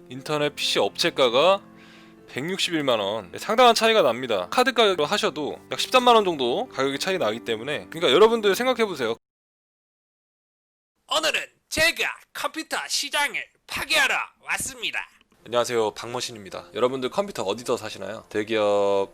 인터넷 PC 업체가가 161만원, 상당한 차이가 납니다. 카드 가격으로 하셔도 약 13만원 정도 가격이 차이 나기 때문에, 그러니까 여러분들 생각해보세요. 오늘은 제가 컴퓨터 시장을 파괴하러 왔습니다. 안녕하세요, 박머신입니다. 여러분들 컴퓨터 어디서 사시나요? 대기업,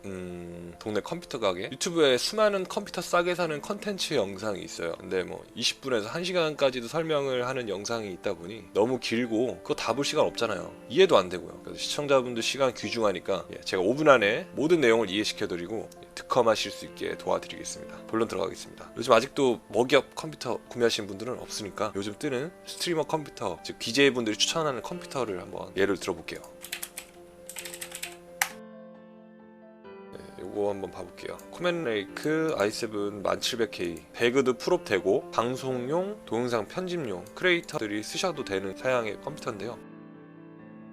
동네 컴퓨터 가게? 유튜브에 수많은 컴퓨터 싸게 사는 컨텐츠 영상이 있어요. 근데 뭐 20분에서 1시간까지도 설명을 하는 영상이 있다 보니 너무 길고 그거 다 볼 시간 없잖아요. 이해도 안 되고요. 그래서 시청자분들 시간 귀중하니까 제가 5분 안에 모든 내용을 이해시켜드리고 득컴하실 수 있게 도와드리겠습니다. 본론 들어가겠습니다. 요즘 아직도 먹이업 컴퓨터 구매하시는 분들은 없으니까 요즘 뜨는 스트리머 컴퓨터, 즉 BJ분들이 추천하는 컴퓨터를 한번 예를 들어볼게요. 요거 한번 봐볼게요. 코멘레이크 i7 1700K 배그도 풀업 되고 방송용, 동영상 편집용 크리에이터들이 쓰셔도 되는 사양의 컴퓨터인데요.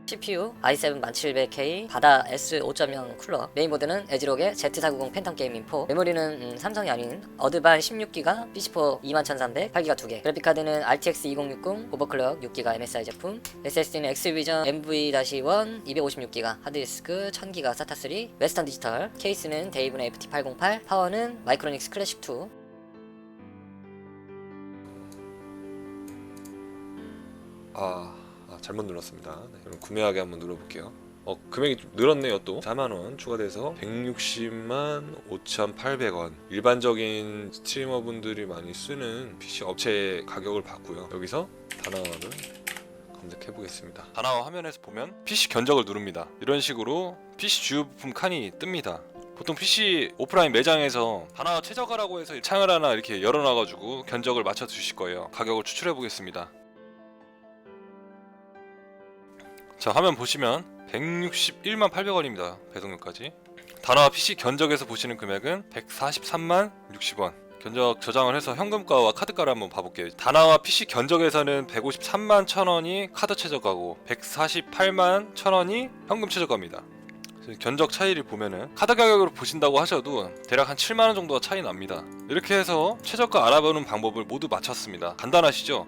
CPU i7 1700K 바다 S5.0 쿨러, 메인보드는 에지록의 Z490 팬텀 게이밍 4, 메모리는 삼성이 아닌 어드반 16GB, PC4 21300, 8GB 2개, 그래픽카드는 RTX 2060 오버클럭 6GB MSI 제품, SSD는 엑스비전 MV-1 256GB, 하드디스크 1000GB SATA3, 웨스턴 디지털, 케이스는 데이브의 FT808, 파워는 마이크로닉스 클래식 2. 잘못 눌렀습니다. 그럼 구매하기 한번 눌러볼게요. 금액이 좀 늘었네요. 또 4만원 추가돼서 160만 5,800원. 일반적인 스트리머분들이 많이 쓰는 PC 업체 가격을 봤고요. 여기서 다나와를 검색해 보겠습니다. 다나와 화면에서 보면 PC 견적을 누릅니다. 이런 식으로 PC 주요 부품 칸이 뜹니다. 보통 PC 오프라인 매장에서 다나와 최저가라고 해서 창을 하나 이렇게 열어놔가지고 견적을 맞춰 주실 거예요. 가격을 추출해 보겠습니다. 자, 화면 보시면 161만 800원입니다. 배송료까지. 다나와 PC 견적에서 보시는 금액은 143만 60원. 견적 저장을 해서 현금가와 카드가를 한번 봐볼게요. 다나와 PC 견적에서는 153만 1000원이 카드 최저가고 148만 1000원이 현금 최저가입니다. 견적 차이를 보면은 카드 가격으로 보신다고 하셔도 대략 한 7만원 정도가 차이 납니다. 이렇게 해서 최저가 알아보는 방법을 모두 마쳤습니다. 간단하시죠?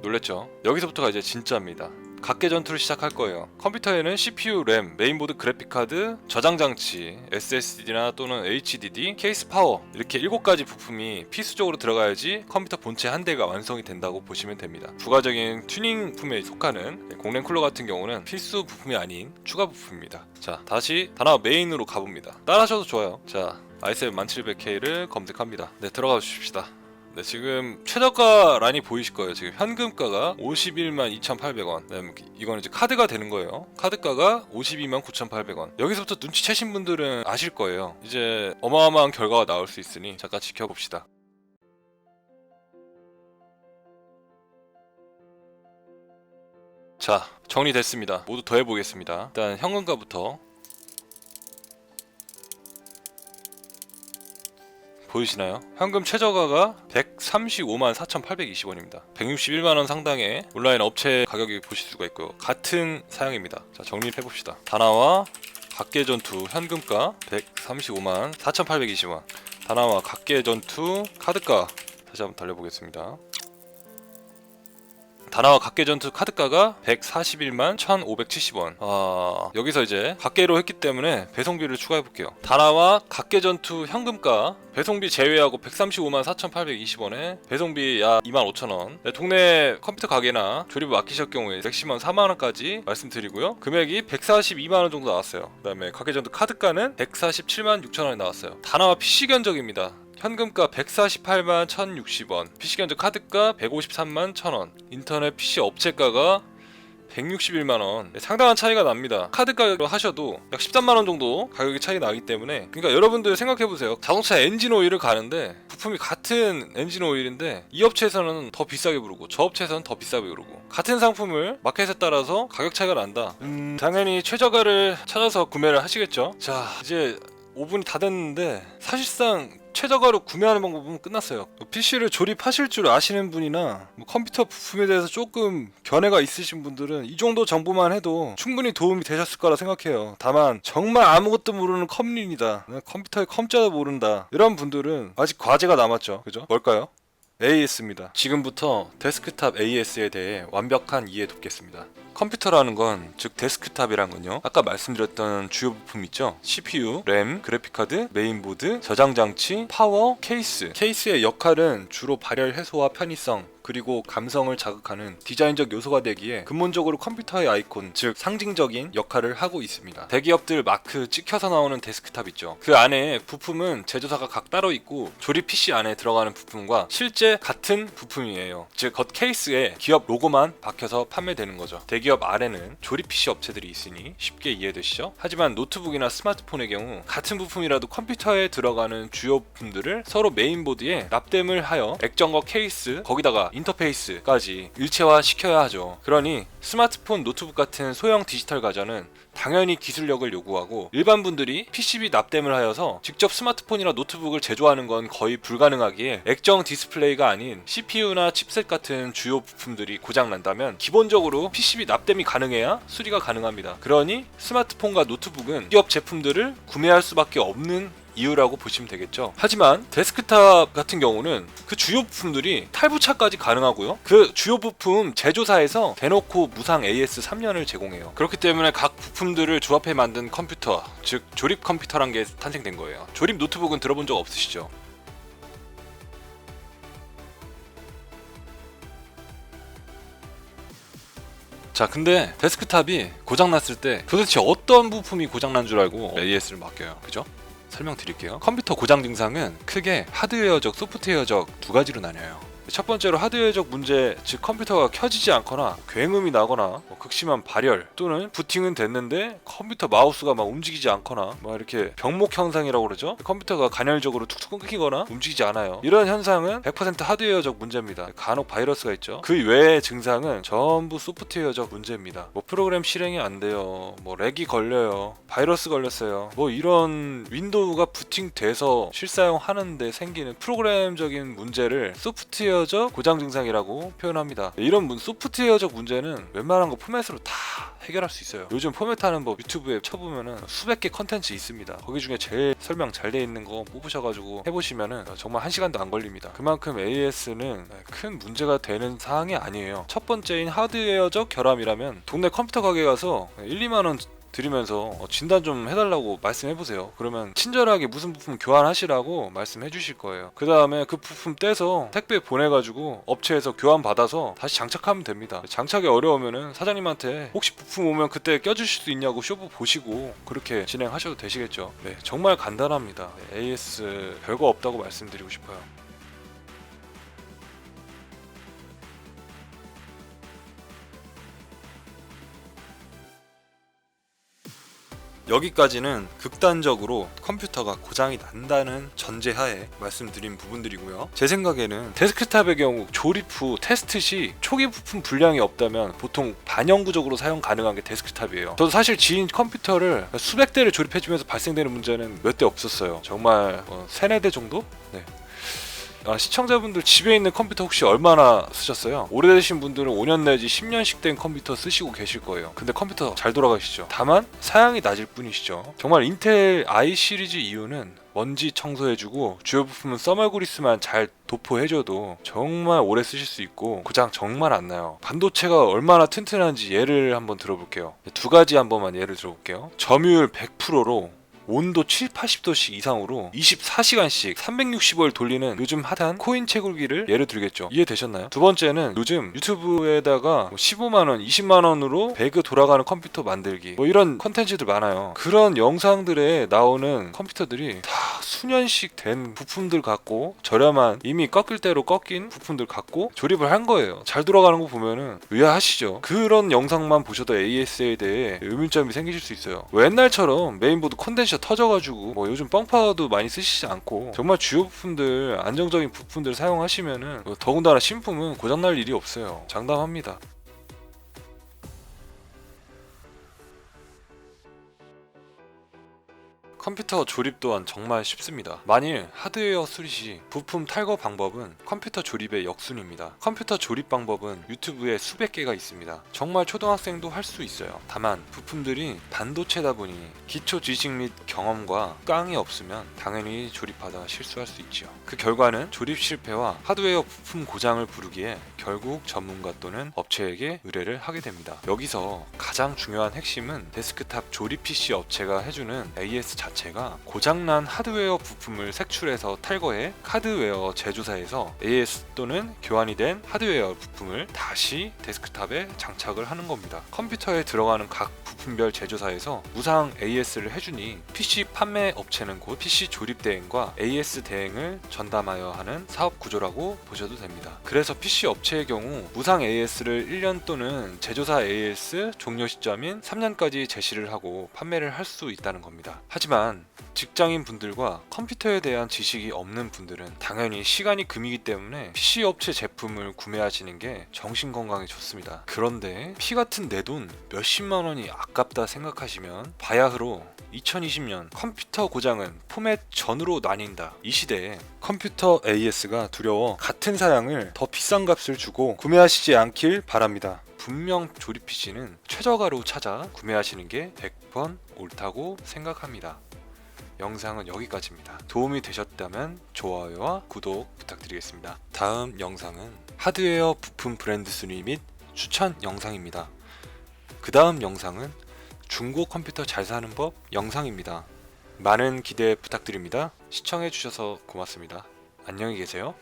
놀랬죠? 여기서부터가 이제 진짜입니다. 각계 전투를 시작할 거예요. 컴퓨터에는 CPU, 램, 메인보드, 그래픽카드, 저장장치, SSD나 또는 HDD, 케이스 파워 이렇게 7가지 부품이 필수적으로 들어가야지 컴퓨터 본체 한 대가 완성이 된다고 보시면 됩니다. 부가적인 튜닝 부품에 속하는 공랭 쿨러 같은 경우는 필수 부품이 아닌 추가 부품입니다. 자, 다시 다나와 메인으로 가봅니다. 따라하셔도 좋아요. 자, i7 1700K를 검색합니다. 네, 들어가 주십시다. 네, 지금 최저가 란이 보이실 거예요. 지금 현금가가 51만 2,800원. 네, 이거는 이제 카드가 되는 거예요. 카드가가 52만 9,800원. 여기서부터 눈치채신 분들은 아실 거예요. 이제 어마어마한 결과가 나올 수 있으니 잠깐 지켜봅시다. 자, 정리됐습니다. 모두 더해보겠습니다. 일단 현금가부터 보이시나요? 현금 최저가가 135만 4,820원입니다. 161만원 상당의 온라인 업체 가격이 보실 수가 있고요. 같은 사양입니다. 자, 정리를 해봅시다. 다나와 각계전투 현금가 135만 4,820원. 다나와 각계전투 카드가 다시 한번 달려보겠습니다. 다나와 각계전투 카드가가 141만 1,570원. 여기서 이제 각계로 했기 때문에 배송비를 추가해볼게요. 다나와 각계전투 현금가 배송비 제외하고 135만 4,820원에 배송비 약 25,000원. 동네 컴퓨터 가게나 조립을 맡기실 경우에 110만 4만원까지 말씀드리고요. 금액이 142만원 정도 나왔어요. 그 다음에 각계전투 카드가는 147만 6천원이 나왔어요. 다나와 PC 견적입니다. 현금가 148만 1,060원, PC견적 카드가 153만 1,000원, 인터넷 PC 업체가가 161만원. 상당한 차이가 납니다. 카드 가격으로 하셔도 약 13만원 정도 가격이 차이 나기 때문에, 그러니까 여러분들 생각해보세요. 자동차 엔진 오일을 가는데 부품이 같은 엔진 오일인데 이 업체에서는 더 비싸게 부르고 저 업체에서는 더 비싸게 부르고, 같은 상품을 마켓에 따라서 가격 차이가 난다. 당연히 최저가를 찾아서 구매를 하시겠죠. 자, 이제 5분이 다 됐는데 사실상 최저가로 구매하는 방법은 끝났어요. PC를 조립하실 줄 아시는 분이나 컴퓨터 부품에 대해서 조금 견해가 있으신 분들은 이 정도 정보만 해도 충분히 도움이 되셨을 거라 생각해요. 다만 정말 아무것도 모르는 컴린이다, 컴퓨터의 컴자도 모른다, 이런 분들은 아직 과제가 남았죠. 그죠? 뭘까요? AS입니다. 지금부터 데스크탑 AS에 대해 완벽한 이해 돕겠습니다. 컴퓨터라는 건, 즉 데스크탑이란 건요, 아까 말씀드렸던 주요 부품 있죠? CPU, 램, 그래픽카드, 메인보드, 저장장치, 파워, 케이스. 케이스의 역할은 주로 발열 해소와 편의성, 그리고 감성을 자극하는 디자인적 요소가 되기에 근본적으로 컴퓨터의 아이콘, 즉 상징적인 역할을 하고 있습니다. 대기업들 마크 찍혀서 나오는 데스크탑 있죠. 그 안에 부품은 제조사가 각 따로 있고 조립 PC 안에 들어가는 부품과 실제 같은 부품이에요. 즉 겉 케이스에 기업 로고만 박혀서 판매되는 거죠. 대기업 아래는 조립 PC 업체들이 있으니 쉽게 이해되시죠? 하지만 노트북이나 스마트폰의 경우 같은 부품이라도 컴퓨터에 들어가는 주요 부품들을 서로 메인보드에 납땜을 하여 액정과 케이스, 거기다가 인터페이스까지 일체화 시켜야 하죠. 그러니 스마트폰, 노트북 같은 소형 디지털 가전은 당연히 기술력을 요구하고 일반 분들이 PCB 납땜을 하여서 직접 스마트폰이나 노트북을 제조하는 건 거의 불가능하기에 액정 디스플레이가 아닌 CPU나 칩셋 같은 주요 부품들이 고장난다면 기본적으로 PCB 납땜이 가능해야 수리가 가능합니다. 그러니 스마트폰과 노트북은 기업 제품들을 구매할 수밖에 없는 이유라고 보시면 되겠죠. 하지만 데스크탑 같은 경우는 그 주요 부품들이 탈부착까지 가능하고요. 그 주요 부품 제조사에서 대놓고 무상 AS 3년을 제공해요. 그렇기 때문에 각 부품들을 조합해 만든 컴퓨터, 즉 조립 컴퓨터란 게 탄생된 거예요. 조립 노트북은 들어본 적 없으시죠? 자, 근데 데스크탑이 고장났을 때 도대체 어떤 부품이 고장난 줄 알고 AS를 맡겨요. 그죠? 설명드릴게요. 컴퓨터 고장 증상은 크게 하드웨어적, 소프트웨어적 두 가지로 나뉘어요. 첫 번째로 하드웨어적 문제, 즉 컴퓨터가 켜지지 않거나 굉음이 나거나 극심한 발열, 또는 부팅은 됐는데 컴퓨터 마우스가 막 움직이지 않거나 이렇게 병목 현상이라고 그러죠. 컴퓨터가 간헐적으로 툭툭 끊기거나 움직이지 않아요. 이런 현상은 100% 하드웨어적 문제입니다. 간혹 바이러스가 있죠. 그 외의 증상은 전부 소프트웨어적 문제입니다. 프로그램 실행이 안 돼요, 렉이 걸려요, 바이러스 걸렸어요, 이런 윈도우가 부팅돼서 실사용하는데 생기는 프로그램적인 문제를 소프트웨어적 고장 증상이라고 표현합니다. 이런 소프트웨어적 문제는 웬만한 거 포맷으로 다 해결할 수 있어요. 요즘 포맷하는 법 유튜브에 쳐보면은 수백 개 컨텐츠 있습니다. 거기 중에 제일 설명 잘 돼 있는 거 뽑으셔가지고 해보시면은 정말 1시간도 안 걸립니다. 그만큼 AS는 큰 문제가 되는 사항이 아니에요. 첫 번째인 하드웨어적 결함이라면 동네 컴퓨터 가게 가서 1, 2만원 드리면서 진단 좀 해달라고 말씀해보세요. 그러면 친절하게 무슨 부품 교환하시라고 말씀해 주실 거예요. 그 다음에 그 부품 떼서 택배 보내가지고 업체에서 교환 받아서 다시 장착하면 됩니다. 장착이 어려우면은 사장님한테 혹시 부품 오면 그때 껴주실 수 있냐고 쇼부 보시고 그렇게 진행하셔도 되시겠죠. 네, 정말 간단합니다. AS 별거 없다고 말씀드리고 싶어요. 여기까지는 극단적으로 컴퓨터가 고장이 난다는 전제하에 말씀드린 부분들이고요. 제 생각에는 데스크탑의 경우 조립 후 테스트 시 초기 부품 분량이 없다면 보통 반영구적으로 사용 가능한 게 데스크탑이에요. 저도 사실 지인 컴퓨터를 수백 대를 조립해주면서 발생되는 문제는 몇 대 없었어요. 정말 3-4대 정도? 네. 시청자분들 집에 있는 컴퓨터 혹시 얼마나 쓰셨어요? 오래되신 분들은 5년 내지 10년씩 된 컴퓨터 쓰시고 계실 거예요. 근데 컴퓨터 잘 돌아가시죠? 다만 사양이 낮을 뿐이시죠. 정말 인텔 i 시리즈 이유는 먼지 청소해주고 주요 부품은 써멀그리스만 잘 도포해줘도 정말 오래 쓰실 수 있고 고장 정말 안 나요. 반도체가 얼마나 튼튼한지 예를 한번 들어볼게요. 두 가지 한 번만 예를 들어볼게요. 점유율 100%로 온도 70-80도씩 이상으로 24시간씩 360월 돌리는 요즘 핫한 코인 채굴기를 예를 들겠죠. 이해되셨나요? 두 번째는 요즘 유튜브에다가 15만원, 20만원으로 배그 돌아가는 컴퓨터 만들기 이런 컨텐츠들 많아요. 그런 영상들에 나오는 컴퓨터들이 다 수년씩 된 부품들 갖고 저렴한 이미 꺾일 대로 꺾인 부품들 갖고 조립을 한 거예요. 잘 돌아가는 거 보면은 의아하시죠? 그런 영상만 보셔도 AS에 대해 의문점이 생기실 수 있어요. 옛날처럼 메인보드 컨덴서 터져가지고 요즘 뻥파워도 많이 쓰시지 않고 정말 주요 부품들, 안정적인 부품들 사용하시면은 더군다나 신품은 고장날 일이 없어요. 장담합니다. 컴퓨터 조립 또한 정말 쉽습니다. 만일 하드웨어 수리 시 부품 탈거 방법은 컴퓨터 조립의 역순입니다. 컴퓨터 조립 방법은 유튜브에 수백 개가 있습니다. 정말 초등학생도 할 수 있어요. 다만 부품들이 반도체다 보니 기초 지식 및 경험과 깡이 없으면 당연히 조립하다 실수할 수 있지요. 그 결과는 조립 실패와 하드웨어 부품 고장을 부르기에 결국 전문가 또는 업체에게 의뢰를 하게 됩니다. 여기서 가장 중요한 핵심은 데스크탑 조립 PC 업체가 해주는 AS 자체가 고장난 하드웨어 부품을 색출해서 탈거해 하드웨어 제조사에서 AS 또는 교환이 된 하드웨어 부품을 다시 데스크탑에 장착을 하는 겁니다. 컴퓨터에 들어가는 각 부품별 제조사에서 무상 AS를 해주니 PC 판매 업체는 곧 PC 조립 대행과 AS 대행을 전담하여 하는 사업 구조라고 보셔도 됩니다. 그래서 PC 업체의 경우 무상 AS를 1년 또는 제조사 AS 종료 시점인 3년까지 제시를 하고 판매를 할 수 있다는 겁니다. 하지만 직장인 분들과 컴퓨터에 대한 지식이 없는 분들은 당연히 시간이 금이기 때문에 PC 업체 제품을 구매하시는 게 정신건강에 좋습니다. 그런데 피 같은 내 돈 몇십만 원이 아깝다 생각하시면 바야흐로 2020년 컴퓨터 고장은 포맷 전으로 나뉜다. 이 시대에 컴퓨터 AS가 두려워 같은 사양을 더 비싼 값을 주고 구매하시지 않길 바랍니다. 분명 조립 PC는 최저가로 찾아 구매하시는 게 100번 옳다고 생각합니다. 영상은 여기까지입니다. 도움이 되셨다면 좋아요와 구독 부탁드리겠습니다. 다음 영상은 하드웨어 부품 브랜드 순위 및 추천 영상입니다. 그 다음 영상은 중고 컴퓨터 잘 사는 법 영상입니다. 많은 기대 부탁드립니다. 시청해주셔서 고맙습니다. 안녕히 계세요.